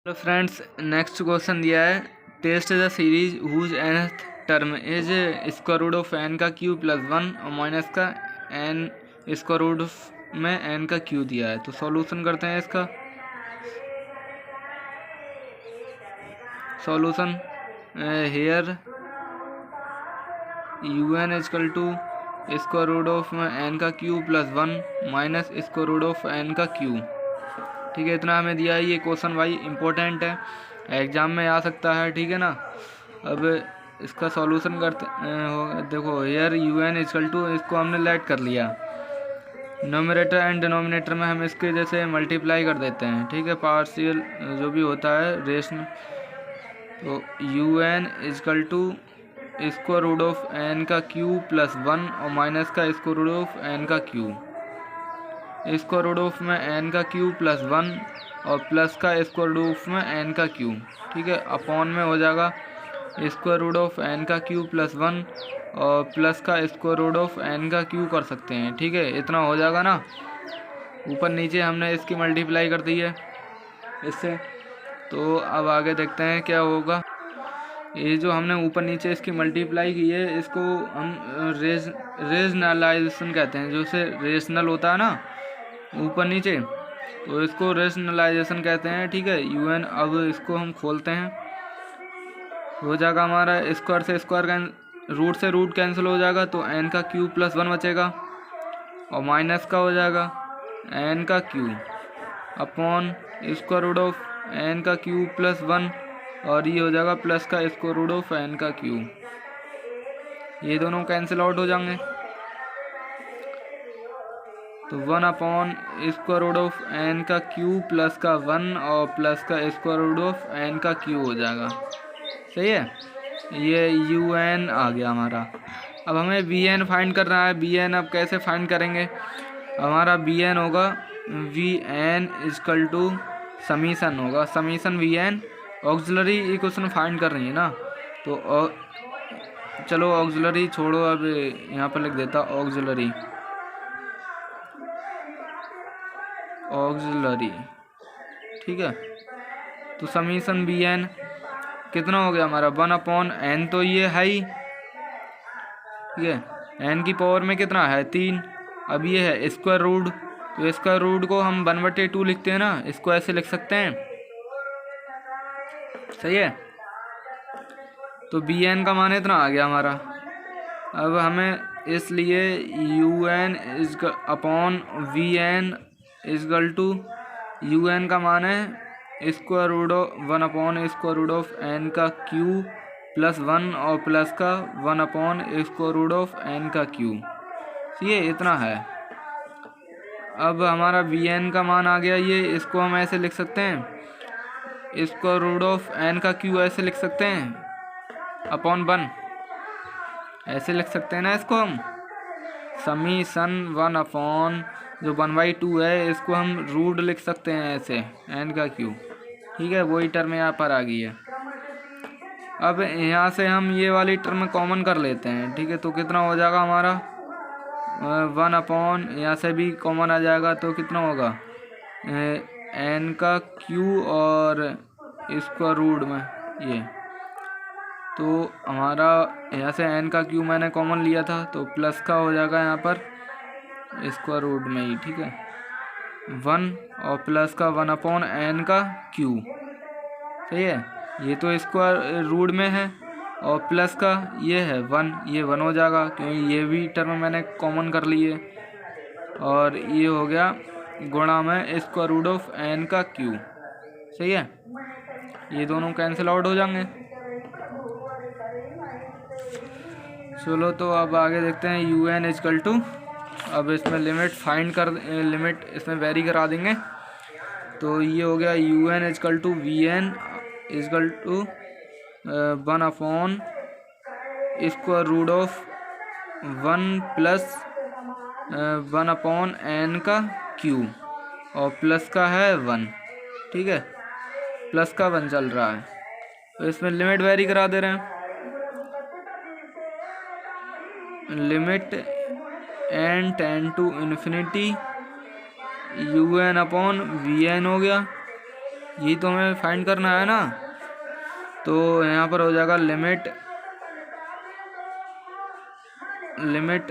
Hello friends, next question दिया है। Test the series whose nth term is square root of n का Q plus one और minus का n square root में n का cube दिया है। तो सॉल्यूशन करते हैं इसका। Solution here u n equal to square root of n का Q plus one minus square root of n का क्यू। ठीक है, इतना हमें दिया है। ये क्वेश्चन भाई इंपॉर्टेंट है, एग्जाम में आ सकता है। ठीक है ना। अब इसका सॉल्यूशन करते देखो here u n equal to, इसको हमने लेट कर लिया। नोमिनेटर एंड डिनोमिनेटर में हम इसके जैसे मल्टीप्लाई कर देते हैं। ठीक है, पार्शियल जो भी होता है रेशन। तो u n equal to square root of n का क्यू प्लस वन और माइनस का स्क्वायर रूट ऑफ एन का क्यू। स्क्वायर रूट ऑफ में एन का क्यू प्लस वन और प्लस का स्क्वायर रूट ऑफ में एन का क्यू। ठीक है, अपॉन में हो जाएगा स्क्वायर रूट ऑफ एन का क्यू प्लस वन और प्लस का स्क्वायर रूट ऑफ एन का क्यू कर सकते हैं। ठीक है, इतना हो जाएगा ना। ऊपर नीचे हमने इसकी मल्टीप्लाई कर दी है इससे। तो अब आगे देखते हैं क्या होगा। ये जो हमने ऊपर नीचे इसकी मल्टीप्लाई की है, इसको हम रेशनलाइजेशन कहते हैं। जो से रेशनल होता है ना ऊपर नीचे, तो इसको रेशनलाइजेशन कहते हैं। ठीक है, यू एन। अब इसको हम खोलते हैं, हो जाएगा हमारा स्क्वायर से स्क्वायर रूट से रूट कैंसिल हो जाएगा। तो एन का क्यू प्लस वन बचेगा और माइनस का हो जाएगा एन का q upon square root of n का क्यू प्लस वन और ये हो जाएगा प्लस का स्क्वायर रूट ऑफ एन का क्यू। ये दोनों कैंसिल आउट हो जाएंगे। तो one upon square root of n का क्यू प्लस का वन और प्लस का स्क्वायर रूट ऑफ एन का क्यू हो जाएगा। सही है, ये यू एन आ गया हमारा। अब हमें वी एन फाइंड करना है। वी एन अब कैसे फाइंड करेंगे? हमारा वी एन होगा v n equal to summation होगा, summation v n. Auxiliary equation find कर रही है ना, तो चलो ऑक्सिलरी छोड़ो, अब यहाँ पर लिख देता ऑक्सिलरी। ऑक्सिलरी ठीक है। तो समीशन बी एन कितना हो गया हमारा? वन अपॉन एन, तो ये है ही। ठीक है, एन की पावर में कितना है? तीन। अब ये है स्क्वायर रूट, तो स्क्वायर रूट को हम 1/2 लिखते हैं ना, इसको ऐसे लिख सकते हैं। सही है। तो बी एन का मान इतना आ गया हमारा। अब हमें इसलिए u n is upon v n equal to u n का मान है square root of one upon square root of n का क्यू प्लस वन और प्लस का one upon square root of n का क्यू। ये इतना है। अब हमारा वी एन का मान आ गया ये, इसको हम ऐसे लिख सकते हैं स्क्वायर रूट ऑफ एन का क्यू ऐसे लिख सकते हैं अपॉन वन, ऐसे लिख सकते हैं ना इसको हम। समीशन वन अपॉन जो 1/2 है, इसको हम रूट लिख सकते हैं ऐसे एन का क्यू। ठीक है, वही टर्म यहाँ पर आ गई है। अब यहाँ से हम ये वाली टर्म कॉमन कर लेते हैं। ठीक है, तो कितना हो जाएगा हमारा? वन अपॉन यहाँ से भी कॉमन आ जाएगा, तो कितना होगा? एन का क्यू और स्क्वायर रूट में ये, तो हमारा यहाँ से एन का क्यू मैंने कॉमन लिया था, तो प्लस का हो जाएगा यहाँ पर स्क्वायर रूट में ही। ठीक है, वन और प्लस का वन अपॉन एन का क्यू। सही है, ये तो स्क्वायर रूट में है और प्लस का ये है वन, ये वन हो जाएगा क्योंकि ये भी टर्म मैंने कॉमन कर ली है। और ये हो गया गुणा में स्क्वायर रूट ऑफ एन का क्यू। सही है, ये दोनों कैंसिल आउट हो जाएंगे। चलो, तो अब आगे देखते हैं यू एन इजकल टू। अब इसमें लिमिट फाइंड कर, लिमिट इसमें वेरी करा देंगे। तो ये हो गया u n equal to v n equal to one upon square root of one plus one upon n का क्यू और प्लस का है वन। ठीक है, प्लस का वन चल रहा है, तो इसमें लिमिट वेरी करा दे रहे हैं। Limit n tend to infinity u n upon v n हो गया यही तो हमें फाइंड करना है ना। तो यहाँ पर हो जाएगा limit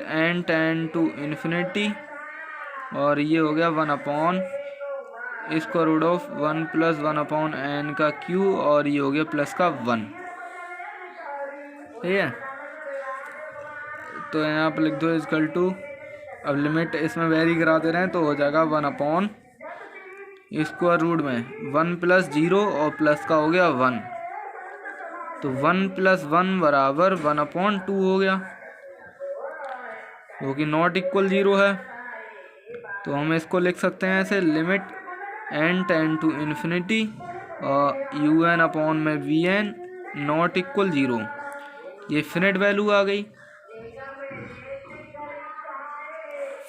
n tend to infinity, और ये हो गया 1/, इसको रूट ऑफ 1 + 1/n का क्यू, और ये हो गया प्लस का 1। ठीक है, तो यहाँ पर लिख दो इक्वल टू, अब लिमिट इसमें वेरी करा दे रहे हैं तो हो जाएगा 1/, स्क्वायर रूट में 1 + 0 और प्लस का हो गया 1, तो 1 + 1 बराबर 1/2 हो गया, जो कि नॉट इक्वल 0 है। तो हम इसको लिख सकते हैं ऐसे, limit n tend to infinity और un में vn नॉट इक्वल 0, ये फिनिट वैल्यू आ गई।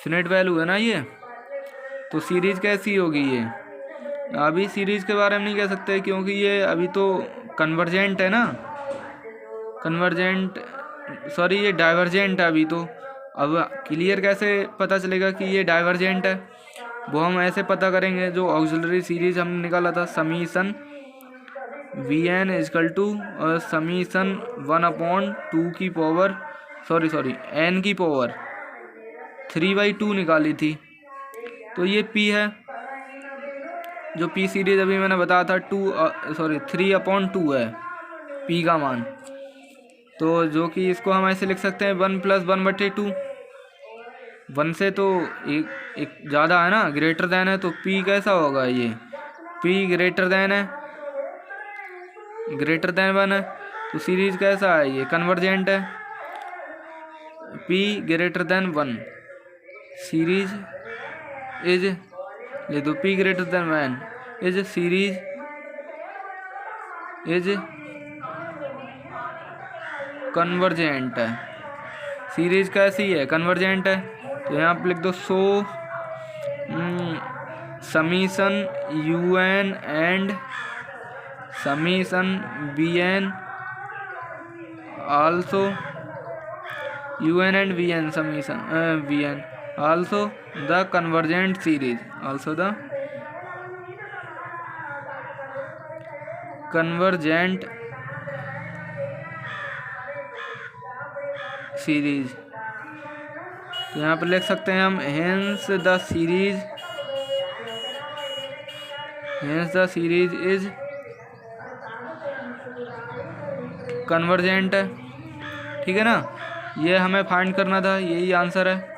फिनिट वैल्यू है ना ये। तो सीरीज कैसी होगी ये, अभी सीरीज के बारे में नहीं कह सकते क्योंकि ये अभी तो कन्वर्जेंट है ना, ये डाइवर्जेंट है अभी तो। अब क्लियर कैसे पता चलेगा कि ये डाइवर्जेंट है, वो हम ऐसे पता करेंगे, जो ऑक्सिलरी सीरीज हमने निकाला था, summation vn equal to summation 1/2 की पावर n की पावर 3/2 निकाली थी। तो ये p है, जो p सीरीज अभी मैंने बताया था 3/2 है p का मान। तो जो कि इसको हम ऐसे लिख सकते हैं 1 + 1/2, 1 से तो एक ज़्यादा है ना, ग्रेटर देन है, तो p कैसा होगा, ये p ग्रेटर देन 1 है, तो सीरीज कैसा है, ये कन्वर्जेंट है, p greater than 1, series is, ये तो p greater than 1 is series is convergent है। सीरीज कैसी है, कन्वर्जेंट है। तो यहाँ पर लिख दो summation un and summation bn also un and vn summation vn also the convergent series, also the convergent series. तो यहाँ पर लिख सकते हैं हम hence the series is convergent है। ठीक है ना, ये हमें फाइंड करना था, यही आंसर है।